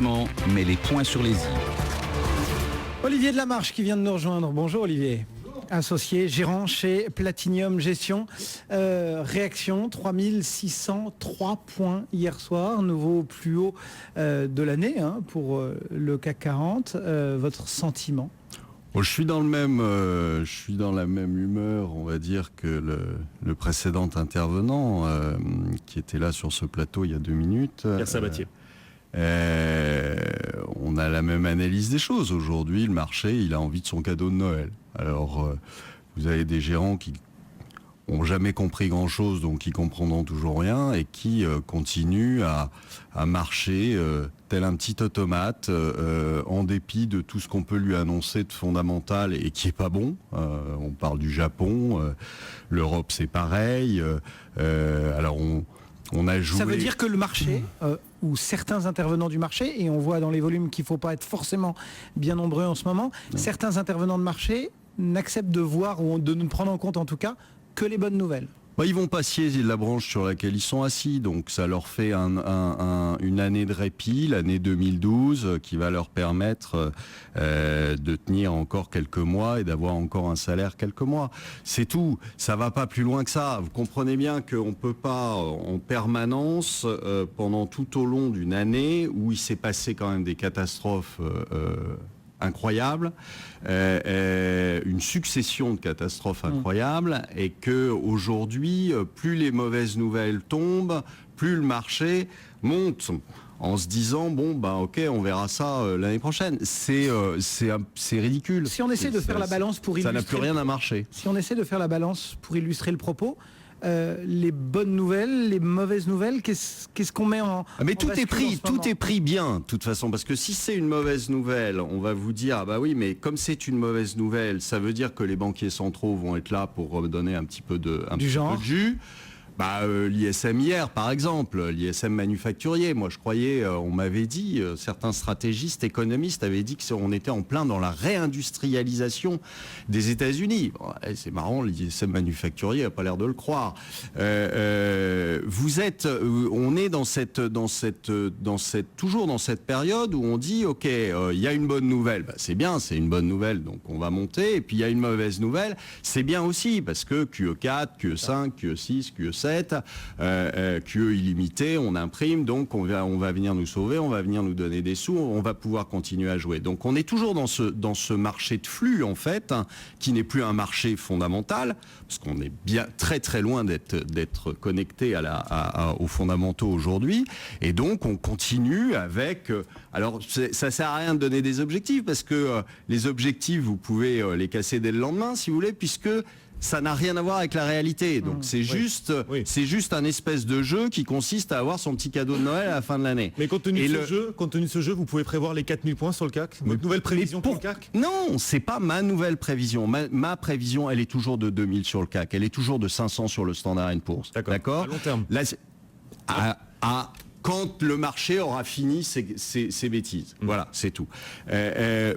Investissement met les points sur les i. Olivier Delamarche qui vient de nous rejoindre. Bonjour Olivier. Associé, gérant chez Platinium Gestion. Réaction, 3603 points hier soir, nouveau plus haut de l'année pour le CAC 40. Votre sentiment ? Je suis dans la même humeur, on va dire, que le précédent intervenant qui était là sur ce plateau il y a 2 minutes. Pierre Sabatier. On a la même analyse des choses. Aujourd'hui, le marché, il a envie de son cadeau de Noël. Alors, vous avez des gérants qui ont jamais compris grand-chose, donc qui comprendront toujours rien, et qui continuent à marcher tel un petit automate, en dépit de tout ce qu'on peut lui annoncer de fondamental et qui est pas bon. On parle du Japon, l'Europe c'est pareil. Alors on a joué... Ça veut dire que le marché, ou certains intervenants du marché, et on voit dans les volumes qu'il ne faut pas être forcément bien nombreux en ce moment, certains intervenants de marché n'acceptent de voir, ou de nous prendre en compte en tout cas, que les bonnes nouvelles. Ils vont pas scier la branche sur laquelle ils sont assis, donc ça leur fait une année de répit, l'année 2012, qui va leur permettre de tenir encore quelques mois et d'avoir encore un salaire quelques mois. C'est tout, ça va pas plus loin que ça. Vous comprenez bien qu'on peut pas en permanence, pendant tout au long d'une année où il s'est passé quand même des catastrophes incroyable, une succession de catastrophes incroyables, et que aujourd'hui, plus les mauvaises nouvelles tombent, plus le marché monte, en se disant ok, on verra ça l'année prochaine. C'est ridicule. Si on essaie de faire la balance pour illustrer, ça n'a plus rien à marcher. Si on essaie de faire la balance pour illustrer le propos, les bonnes nouvelles, les mauvaises nouvelles, qu'est-ce qu'on met en... Mais tout est pris bien, de toute façon, parce que si c'est une mauvaise nouvelle, on va vous dire, oui, mais comme c'est une mauvaise nouvelle, ça veut dire que les banquiers centraux vont être là pour donner un petit peu de jus. L'ISM hier, par exemple, l'ISM manufacturier. Moi, je croyais, on m'avait dit, certains stratégistes, économistes avaient dit qu'on était en plein dans la réindustrialisation des États-Unis. C'est marrant, l'ISM manufacturier n'a pas l'air de le croire. On est toujours dans cette période où on dit, ok, il y a une bonne nouvelle, c'est bien, c'est une bonne nouvelle, donc on va monter. Et puis il y a une mauvaise nouvelle, c'est bien aussi, parce que QE4, QE5, QE6, QE7, QE illimité, on imprime, donc on va venir nous sauver, on va venir nous donner des sous, on va pouvoir continuer à jouer. Donc on est toujours dans ce marché de flux, en fait, qui n'est plus un marché fondamental, parce qu'on est bien très très loin d'être connecté aux fondamentaux aujourd'hui, et donc on continue avec... alors ça sert à rien de donner des objectifs, parce que les objectifs, vous pouvez les casser dès le lendemain, si vous voulez, puisque ça n'a rien à voir avec la réalité. Donc c'est juste un espèce de jeu qui consiste à avoir son petit cadeau de Noël à la fin de l'année. Mais compte tenu de ce jeu, vous pouvez prévoir les 4000 points sur le CAC. Votre nouvelle prévision pour le CAC ? Non, c'est pas ma nouvelle prévision. Ma prévision, elle est toujours de 2000 sur le CAC. Elle est toujours de 500 sur le Standard & Poor's. D'accord. À long terme. Là, quand le marché aura fini ses bêtises. Voilà, c'est tout.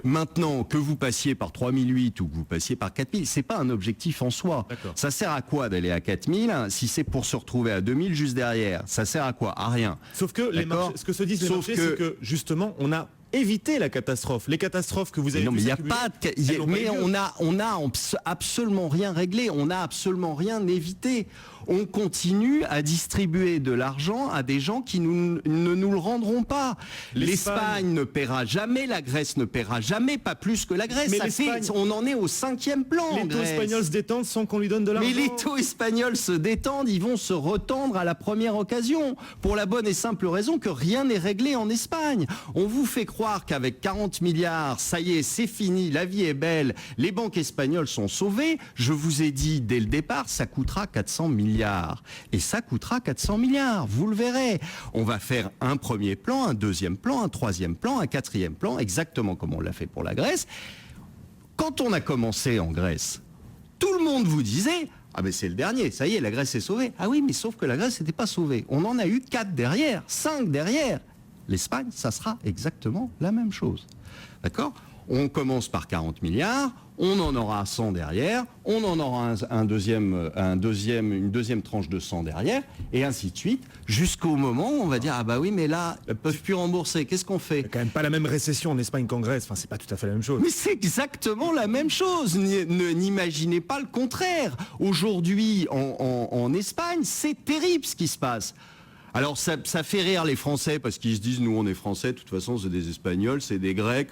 Maintenant, que vous passiez par 3008 ou que vous passiez par 4000, c'est pas un objectif en soi. Ça sert à quoi d'aller à 4000 si c'est pour se retrouver à 2000 juste derrière? Ça sert à quoi? À rien. Sauf que ce que se disent les marchés, c'est que justement, on a éviter la catastrophe. Les catastrophes que vous avez... Non, mais il n'y a pas de... Mais on a absolument rien réglé. On n'a absolument rien évité. On continue à distribuer de l'argent à des gens qui ne nous le rendront pas. L'Espagne ne paiera jamais, la Grèce ne paiera jamais, pas plus que la Grèce. On en est au 5e plan. Les taux espagnols se détendent sans qu'on lui donne de l'argent. Mais les taux espagnols se détendent, ils vont se retendre à la première occasion. Pour la bonne et simple raison que rien n'est réglé en Espagne. On vous fait croire qu'avec 40 milliards, ça y est, c'est fini, la vie est belle, les banques espagnoles sont sauvées. Je vous ai dit dès le départ, ça coûtera 400 milliards. Et ça coûtera 400 milliards, vous le verrez. On va faire un premier plan, un deuxième plan, un troisième plan, un quatrième plan, exactement comme on l'a fait pour la Grèce. Quand on a commencé en Grèce, tout le monde vous disait... Ah mais c'est le dernier, ça y est, la Grèce est sauvée. Ah oui, mais sauf que la Grèce n'était pas sauvée. On en a eu 4 derrière, 5 derrière. L'Espagne, ça sera exactement la même chose. D'accord ? On commence par 40 milliards, on en aura 100 derrière, on en aura une deuxième tranche de 100 derrière, et ainsi de suite, jusqu'au moment où on va dire ah bah oui mais là ils peuvent plus rembourser. Qu'est-ce qu'on fait? Il n'y a quand même pas la même récession en Espagne qu'en Grèce. Enfin, c'est pas tout à fait la même chose. Mais c'est exactement la même chose. N'imaginez pas le contraire. Aujourd'hui, en Espagne, c'est terrible ce qui se passe. Alors ça fait rire les Français parce qu'ils se disent nous on est Français, de toute façon c'est des Espagnols, c'est des Grecs.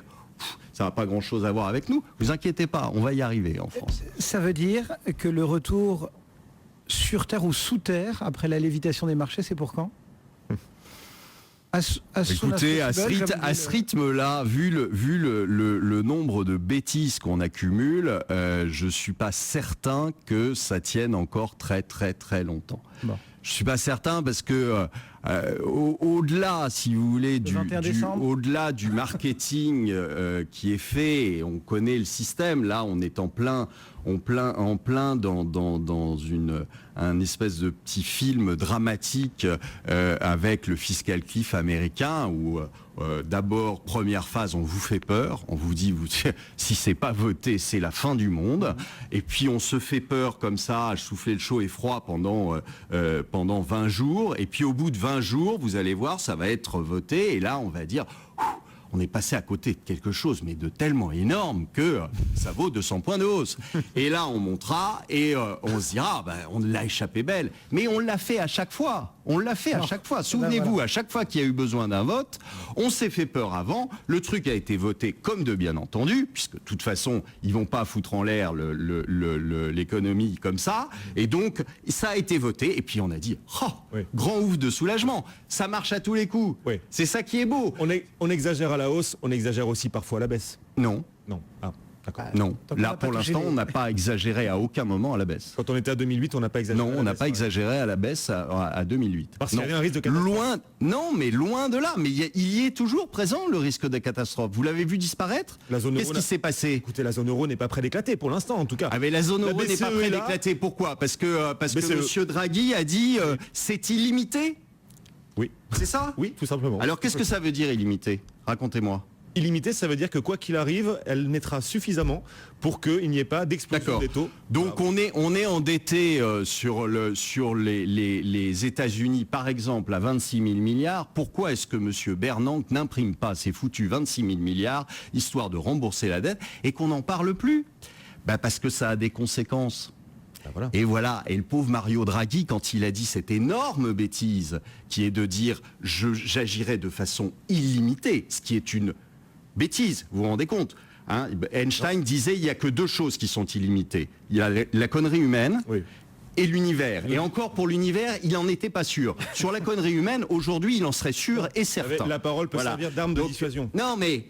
Ça n'a pas grand-chose à voir avec nous. Vous inquiétez pas, on va y arriver en France. Ça veut dire que le retour sur Terre ou sous Terre, après la lévitation des marchés, c'est pour quand? Écoutez, à ce rythme-là, vu le nombre de bêtises qu'on accumule, je suis pas certain que ça tienne encore très très très longtemps. Bon. Je suis pas certain parce que au-delà, si vous voulez, au-delà du marketing qui est fait, et on connaît le système. Là, on est en plein dans un espèce de petit film dramatique avec le fiscal cliff américain où d'abord, première phase, on vous fait peur, on vous dit si c'est pas voté, c'est la fin du monde. Et puis on se fait peur comme ça, à souffler le chaud et froid pendant 20 jours. Et puis au bout de 20 jours, vous allez voir, ça va être voté. Et là, on va dire on est passé à côté de quelque chose, mais de tellement énorme que ça vaut 200 points de hausse. Et là, on montera et on se dira, on l'a échappé belle. Mais on l'a fait à chaque fois. On l'a fait à chaque fois. Souvenez-vous, à chaque fois qu'il y a eu besoin d'un vote, on s'est fait peur avant. Le truc a été voté comme de bien entendu, puisque de toute façon, ils vont pas foutre en l'air l'économie comme ça. Et donc, ça a été voté. Et puis, on a dit, grand ouf de soulagement. Ça marche à tous les coups. Oui. C'est ça qui est beau. On exagère à la hausse, on exagère aussi parfois à la baisse. Non. Non. Ah. Non, là pour l'instant on n'a pas exagéré à aucun moment à la baisse. Quand on était à 2008, on n'a pas exagéré. Non, on n'a pas exagéré à la baisse à 2008. Parce qu'il y avait un risque de catastrophe. Loin de là. Mais il y est toujours présent le risque de catastrophe. Vous l'avez vu disparaître? Qu'est-ce qui s'est passé? Écoutez, la zone euro n'est pas près d'éclater pour l'instant en tout cas. Ah mais la zone euro n'est pas près d'éclater. Pourquoi? Parce que Monsieur Draghi a dit c'est illimité. Oui. C'est ça? Oui, tout simplement. Alors qu'est-ce que ça veut dire illimité? Racontez-moi. Illimité, ça veut dire que quoi qu'il arrive, elle mettra suffisamment pour qu'il n'y ait pas d'explosion des taux. Donc on est endetté sur les États-Unis, par exemple, à 26 000 milliards. Pourquoi est-ce que M. Bernanke n'imprime pas ces foutus 26 000 milliards, histoire de rembourser la dette, et qu'on n'en parle plus? Parce que ça a des conséquences. Voilà. Et voilà, et le pauvre Mario Draghi, quand il a dit cette énorme bêtise, qui est de dire j'agirai de façon illimitée, ce qui est une bêtise, vous vous rendez compte, hein? Einstein disait il n'y a que deux choses qui sont illimitées. Il y a la connerie humaine et l'univers. Et encore pour l'univers, il n'en était pas sûr. Sur la connerie humaine, aujourd'hui, il en serait sûr et certain. La parole peut servir d'arme de dissuasion. Non, mais,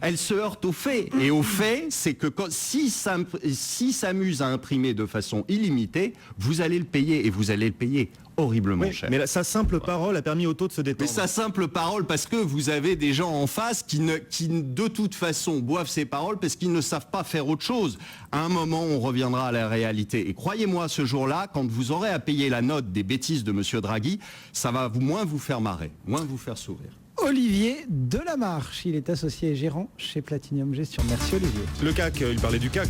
elle se heurte aux faits. Et aux faits, c'est que si s'amuse à imprimer de façon illimitée, vous allez le payer et vous allez le payer horriblement cher. Mais sa simple parole a permis au taux de se détendre. Mais sa simple parole, parce que vous avez des gens en face qui de toute façon boivent ces paroles parce qu'ils ne savent pas faire autre chose. À un moment, on reviendra à la réalité. Et croyez-moi, ce jour-là, quand vous aurez à payer la note des bêtises de Monsieur Draghi, ça va moins vous faire marrer, moins vous faire sourire. Olivier Delamarche, il est associé et gérant chez Platinium Gestion. Merci Olivier. Le CAC, il parlait du CAC.